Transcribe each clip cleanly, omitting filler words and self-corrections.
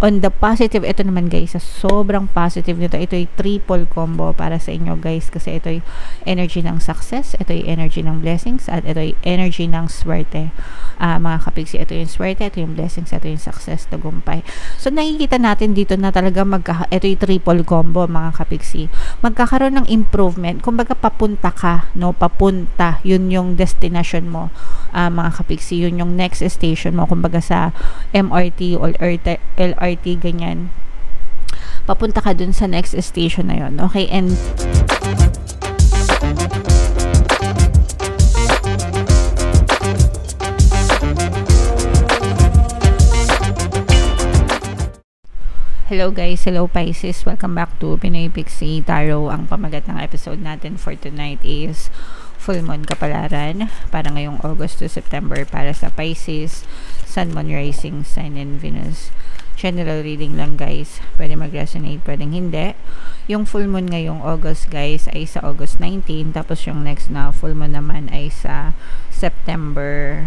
On the positive, ito naman guys, sa sobrang positive nito, ito ay triple combo para sa inyo guys, kasi ito ay energy ng success, ito ay energy ng blessings, at ito ay energy ng swerte. Mga kapigsi, ito yung swerte, ito yung blessings, ito yung success, tagumpay. So nakikita natin dito na talaga ito yung triple combo mga kapigsi. Magkakaroon ng improvement, kumbaga papunta ka, no, papunta, yun yung destination mo. Mga kapigsi, yun yung next station mo, kumbaga sa MRT or LRT, ganyan, papunta ka dun sa next station na yun, okay? And hello guys, hello Pisces, welcome back to Pinoy Pixie Tarot. Ang pamagat ng episode natin for tonight is full moon kapalaran para ngayong August to September para sa Pisces, Sun, Moon, Rising Sign, and Venus. General reading lang guys, pwede mag-resonate, pwedeng hindi. Yung full moon ngayong August guys ay sa August 19, tapos yung next na full moon naman ay sa September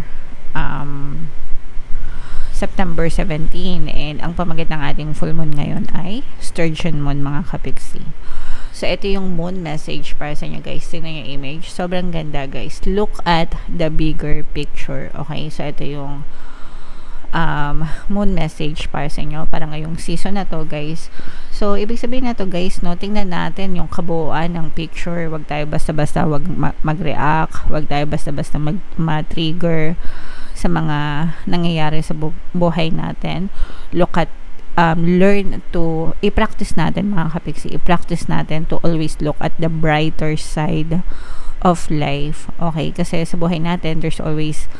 17, and ang pamagat ng ating full moon ngayon ay Sturgeon Moon mga kapigsi. So ito yung moon message para sa inyo guys. Tingnan yung image, sobrang ganda guys. Look at the bigger picture, okay? So ito yung moon message para sa inyo para ngayong season na to guys. So ibig sabihin na to guys, no, tingnan natin yung kabuuan ng picture. Wag tayo basta-basta mag-react, wag tayo basta-basta ma-trigger sa mga nangyayari sa buhay natin. Look at learn to i-practice natin mga kapigsi, i-practice natin to always look at the brighter side of life, okay? Kasi sa buhay natin there's always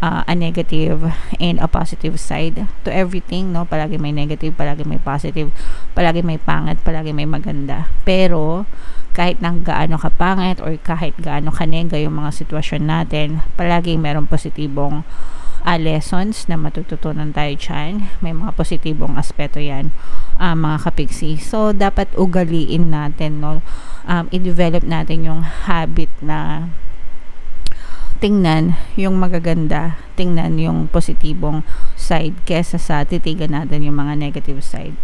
a negative and a positive side to everything, no? Palagi may negative, palagi may positive, palagi may pangit, palagi may maganda. Pero kahit nang gaano kapangit or kahit gaano kanega yung mga sitwasyon natin, palagi mayroong positibong lessons na matututunan tayo dyan. May mga positibong aspeto yan mga kapigsi. So dapat ugaliin natin, no? I-develop natin yung habit na tingnan yung magaganda, tingnan yung positibong side kesa sa titigan natin yung mga negative side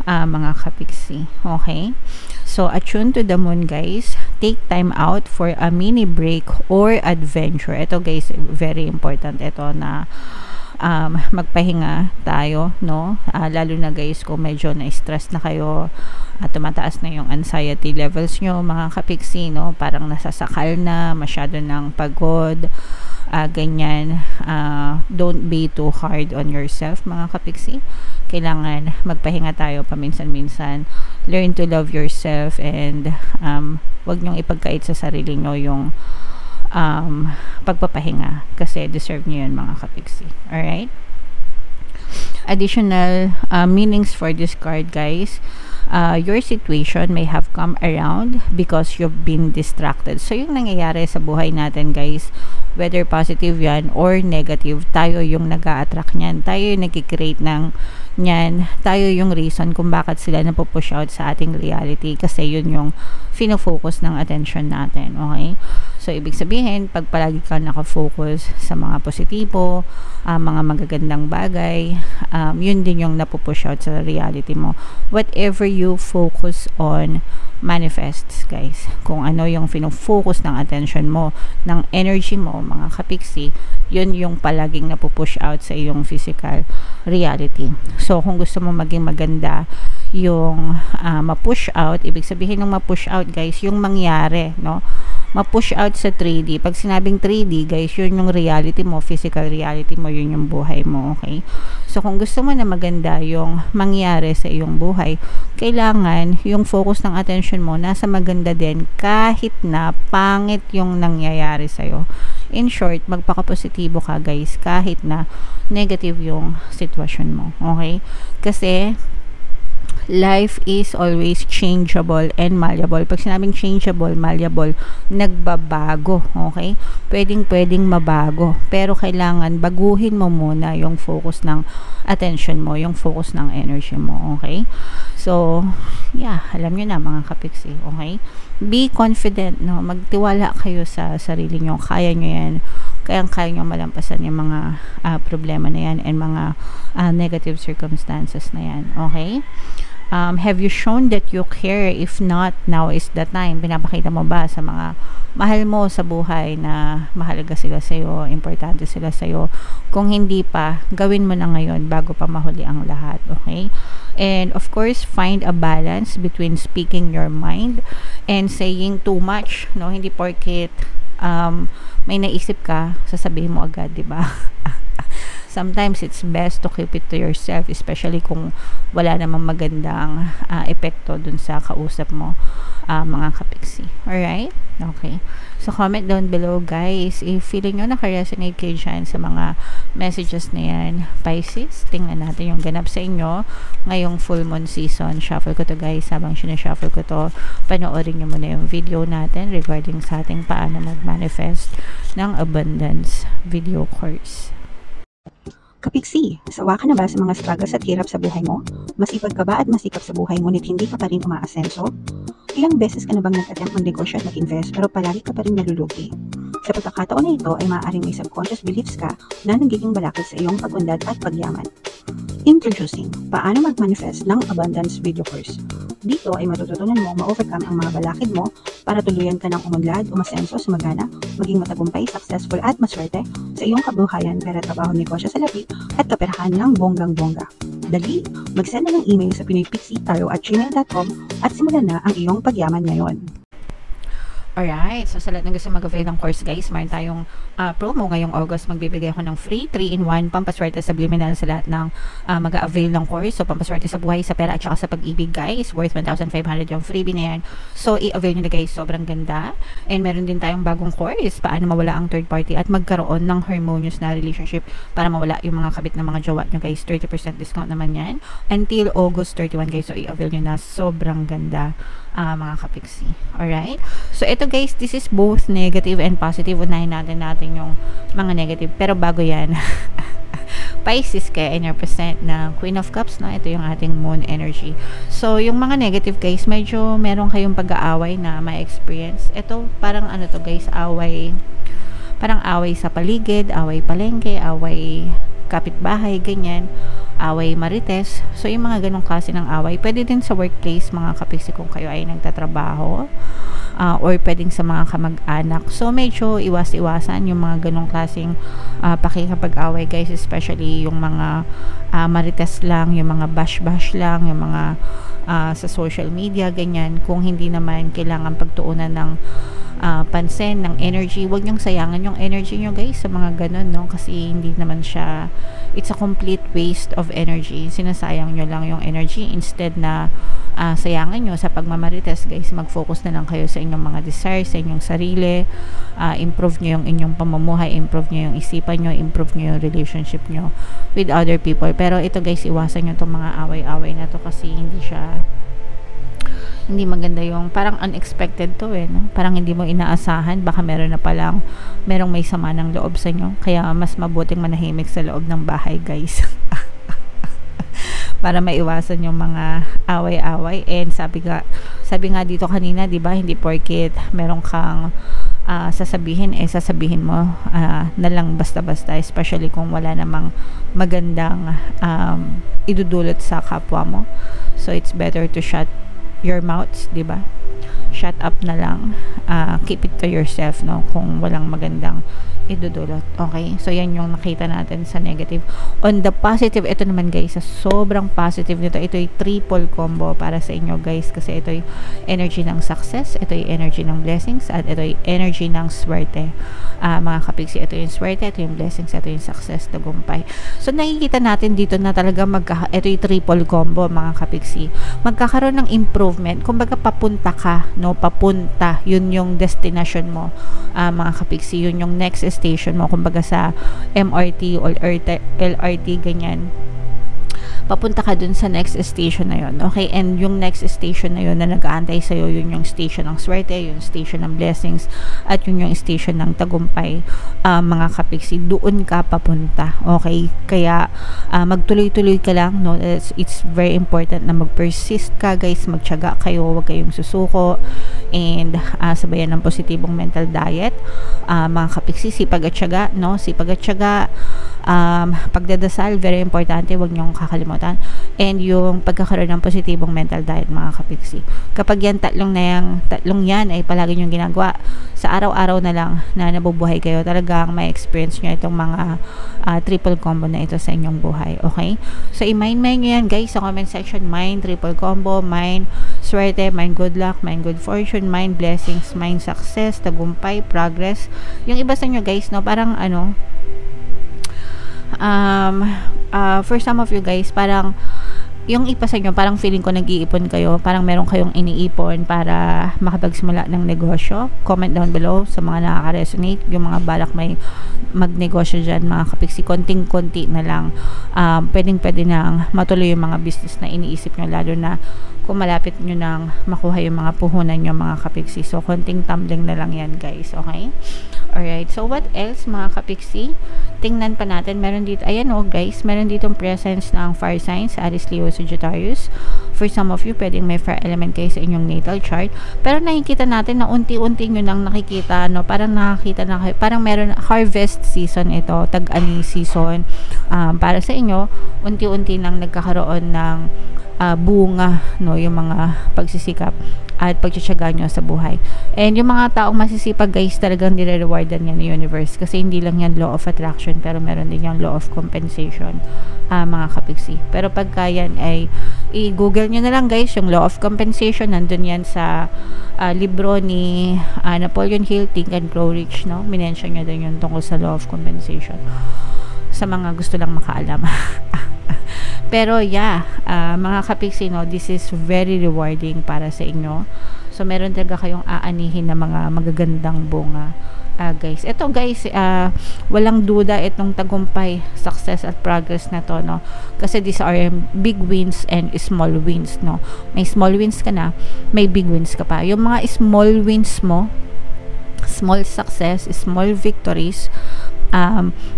mga kapigsi, okay? So attune to the moon guys, take time out for a mini break or adventure. Ito guys, very important ito na magpahinga tayo, no? Lalo na guys kung medyo na-stress na kayo at tumataas na yung anxiety levels nyo mga kapigsi, no? Parang nasasakal na, masyado ng pagod, ganyan. Don't be too hard on yourself mga kapigsi. Kailangan magpahinga tayo paminsan-minsan. Learn to love yourself, and wag nyong ipagkait sa sarili nyo yung pagpapahinga, kasi deserve nyo yun mga kapigsi. Alright? Additional meanings for this card guys. Your situation may have come around because you've been distracted. So yung nangyayari sa buhay natin guys, whether positive yan or negative, tayo yung nag-a-attract nyan, tayo yung nag-create ng nyan, tayo yung reason kung bakit sila napupush out sa ating reality, kasi yun yung fino-focus ng attention natin, okay? So ibig sabihin, pag palagi ka nakafocus sa mga positibo, mga magagandang bagay, yun din yung napupush out sa reality mo. Whatever you focus on manifests guys. Kung ano yung fino-focus ng attention mo, ng energy mo mga kapigsi, yun yung palaging napupush out sa iyong physical reality. So kung gusto mo maging maganda yung ma-push out, ibig sabihin ng ma-push out guys, yung mangyari, no? Ma-push out sa 3D. Pag sinabing 3D guys, yun yung reality mo, physical reality mo, yun yung buhay mo, okay? So kung gusto mo na maganda yung mangyari sa iyong buhay, kailangan yung focus ng attention mo nasa maganda din, kahit na pangit yung nangyayari sa'yo. In short, magpaka-positibo ka guys, kahit na negative yung sitwasyon mo, okay? Kasi life is always changeable and malleable. Pag sinabing changeable, malleable, nagbabago, okay? Pwedeng mabago, pero kailangan baguhin mo muna yung focus ng attention mo, yung focus ng energy mo, okay? So, yeah, alam nyo na mga kapiksi, okay? Be confident, no? Magtiwala kayo sa sarili nyo, kaya nyo yan. kaya nyo malampasan yung mga problema na yan and mga negative circumstances na yan. Okay? Have you shown that you care? If not, now is the time. Pinapakita mo ba sa mga mahal mo sa buhay na mahalaga sila sa'yo, importante sila sa'yo? Kung hindi pa, gawin mo na ngayon bago pa mahuli ang lahat. Okay? And of course, find a balance between speaking your mind and saying too much. No? Hindi porket may naisip ka, sasabihin mo agad, di ba? Sometimes it's best to keep it to yourself, especially kung wala namang magandang epekto dun sa kausap mo, mga kapiksi. Alright? Okay. So, comment down below, guys, if feeling nyo naka-resonate kayo dyan sa mga messages na yan. Pisces, tingnan natin yung ganap sa inyo ngayong full moon season. Shuffle ko to, guys. Habang sinashuffle ko to, panoorin nyo muna yung video natin regarding sa ating paano mag-manifest ng abundance video course. Kapiksi, sawa ka na ba sa mga struggles at hirap sa buhay mo? Masipag ka ba at masikap sa buhay ngunit hindi ka pa rin umaasenso? Ilang beses ka na bang nag-attempt mag-negosyo at mag-invest pero palagi ka pa rin nalulugi? Sa pagkakataon na ito ay maaaring may subconscious beliefs ka na nagiging balakid sa iyong pag-unlad at pagyaman. Introducing, paano mag-manifest ng abundance video course. Dito ay matututunan mo ma-overcome ang mga balakid mo para tuluyan ka ng umunlad, umasenso, sumagana, maging matagumpay, successful at maswerte sa iyong kabuhayan, pera, trabaho, negosyo sa labi at kaperahan ng bonggang-bongga. Dali, mag-send na ng email sa pinoypixie@gmail.com at simulan na ang iyong pagyaman ngayon. Alright, so sa lahat ng gusto mag-avail ng course, guys, mayroon tayong promo ngayong August. Magbibigay ako ng free 3-in-1 pampaswerte subliminal sa lahat ng mag-avail ng course. So, pampaswerte sa buhay, sa pera, at saka sa pag-ibig, guys. Worth 1,500 yung freebie na yan. So, i-avail nyo na, guys. Sobrang ganda. And meron din tayong bagong course, paano mawala ang third party at magkaroon ng harmonious na relationship para mawala yung mga kabit ng mga jowa nyo, guys. 30% discount naman yan. Until August 31, guys. So, i-avail nyo na. Sobrang ganda. Mga kapiksi. Alright? So, ito, guys, this is both negative and positive. Unahin natin yung mga negative. Pero bago yan, Pisces kaya in your present na Queen of Cups, no? Ito yung ating moon energy. So, yung mga negative, guys, medyo meron kayong pag-aaway na ma-experience. Ito, parang ano to, guys, away. Parang away sa paligid, away palengke, away kapitbahay, ganyan. Away marites. So, yung mga ganong klase ng away, pwede din sa workplace, mga kapiksi, kung kayo ay nagtatrabaho, or pwedeng sa mga kamag-anak. So, medyo iwas-iwasan yung mga ganong klaseng pakikipag-away, guys, especially yung mga marites lang, yung mga bash-bash lang, yung mga sa social media, ganyan. Kung hindi naman kailangan pagtuunan ng pansin, ng energy, huwag nyong sayangan yung energy nyo, guys, sa mga ganon, no? Kasi hindi naman siya, it's a complete waste of energy. Sinasayang nyo lang yung energy instead na sayangan nyo sa pagmamarites, guys. Mag-focus na lang kayo sa inyong mga desires, sa inyong sarili. Improve nyo yung inyong pamumuhay, improve nyo yung isipan nyo, improve nyo yung relationship nyo with other people. Pero ito, guys, iwasan nyo itong mga away-away na to kasi hindi maganda, yung parang unexpected to, no? Parang hindi mo inaasahan, baka meron na palang merong may sama ng loob sa inyo, kaya mas mabuting manahimik sa loob ng bahay, guys. Para maiwasan yung mga away-away. And sabi nga dito kanina, 'di ba, hindi porket meron kang sasabihin mo na lang basta-basta, especially kung wala namang magandang idudulot sa kapwa mo. So it's better to shut your mouths, 'di ba? Shut up na lang. Keep it to yourself, no, kung walang magandang idudulot. Okay? So, yan yung nakita natin sa negative. On the positive, ito naman, guys, sa sobrang positive nito, ito ay triple combo para sa inyo, guys, kasi ito ay energy ng success, ito ay energy ng blessings, at ito ay energy ng swerte. Mga kapiksi, ito yung swerte, ito yung blessings, ito yung success, tagumpay. So, nakikita natin dito na talaga ito yung triple combo, mga kapiksi. Magkakaroon ng improvement. Kumbaga, papunta ka, no? Papunta. Yun yung destination mo, mga kapiksi. Yun yung next station mo, kumbaga sa MRT or LRT, ganyan. papunta ka dun sa next station na yun. Okay? And yung next station na yun na nag-aantay sa'yo, yun yung station ng swerte, yung station ng blessings, at yun yung station ng tagumpay, mga kapiksi. Doon ka papunta. Okay? Kaya, magtuloy-tuloy ka lang, no? It's very important na mag-persist ka, guys. Magtiyaga kayo, huwag kayong susuko, and sabayan ng positibong mental diet, mga kapiksi. Sipag at tiyaga, no? Sipag at tiyaga, pagdadasal, very importante, huwag niyong kakalimutan, and yung pagkakaroon ng positibong mental diet, mga kapiksi. Kapag yan tatlong yan ay palagi niyong ginagawa sa araw-araw na lang na nabubuhay kayo, talagang may experience niyo itong mga triple combo na ito sa inyong buhay. Okay? So i-mind nyo yan, guys, sa comment section. Mind triple combo, mind swerte, mind good luck, mind good fortune, mind blessings, mind success, tagumpay, progress. Yung iba sa inyo, guys, no, parang for some of you guys, parang yung ipa sa inyo, parang feeling ko nag-iipon kayo, parang meron kayong iniipon para makapagsimula ng negosyo. Comment down below sa mga nakaka-resonate, yung mga balak may magnegosyo dyan, mga kapiksi. Konting-konti na lang, pwede nang matuloy yung mga business na iniisip nyo, lalo na kung malapit nyo nang makuha yung mga puhunan nyo, mga kapiksi. So konting tumbling na lang yan, guys. Okay? Alright, so what else, mga kapiksi? Tingnan pa natin, meron dito, ayan guys, meron ditong presence ng fire signs, Aries, Leo, Sagittarius. For some of you, pwedeng may fire element kayo sa inyong natal chart, pero nakikita natin na unti-unti nyo nang nakikita, no? Parang nakikita na kayo, parang meron harvest season ito, tag-ani season, para sa inyo, unti-unti nang nagkakaroon ng bunga, no, yung mga pagsisikap at pagtsatsaga nyo sa buhay. And yung mga taong masisipag, guys, talagang nire-rewardan yan ng universe, kasi hindi lang yan law of attraction, pero meron din yung law of compensation, mga kapiksi. Pero pagka yan ay i-google nyo na lang, guys, yung law of compensation, nandun yan sa libro ni Napoleon Hill, Think and Grow Rich, no? Minention nyo din yun tungkol sa law of compensation sa mga gusto lang makaalam. Pero yeah, mga kapiksi, no, this is very rewarding para sa inyo. So meron talaga kayong aanihin na mga magagandang bunga, guys. Ito, guys, walang duda itong tagumpay, success at progress na to, no, kasi these are big wins and small wins, no. May small wins ka na, may big wins ka pa. Yung mga small wins mo, small success, small victories,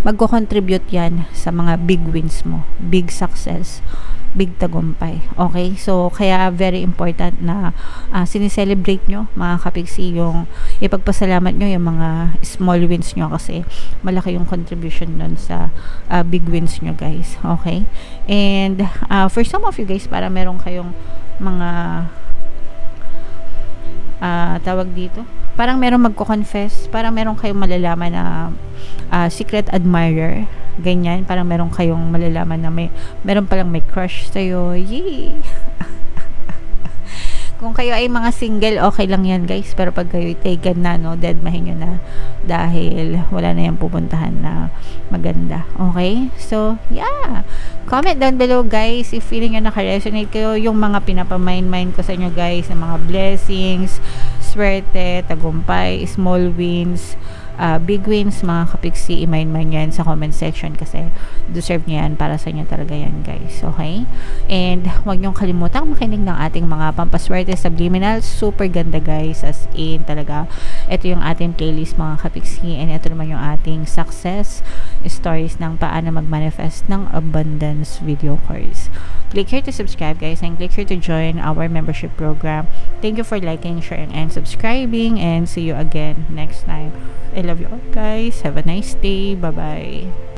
magko-contribute yan sa mga big wins mo, big success, big tagumpay. Okay? So, kaya very important na sineselebrate nyo, mga kapiksi, yung ipagpasalamat nyo yung mga small wins nyo, kasi malaki yung contribution nun sa big wins nyo, guys. Okay? And for some of you guys, para meron kayong mga tawag dito, parang meron magko-confess, parang meron kayong malalaman na secret admirer, ganyan, parang meron kayong malalaman na meron palang may crush sa'yo. Yee! Kung kayo ay mga single, okay lang yan, guys, pero pag kayo taken na, no, deadmahin nyo na, dahil wala na yung pupuntahan na maganda. Okay? So, yeah, comment down below, guys, if feeling nyo naka-resonate kayo, yung mga pinapamind ko sa inyo, guys, ng mga blessings, swerte, tagumpay, small wins, big wins, mga kapiksi, i-mind yan sa comment section, kasi deserve nyo yan, para sa inyo talaga yan, guys. Okay? And huwag nyong kalimutang makinig ng ating mga pampaswerte subliminal, super ganda, guys, as in talaga. Ito yung ating playlist, mga kapiksi, and ito naman yung ating success stories ng paano mag-manifest ng abundance video course. Click here to subscribe, guys, and click here to join our membership program. Thank you for liking, sharing, and subscribing, and see you again next time. I love you all, guys. Have a nice day. Bye-bye.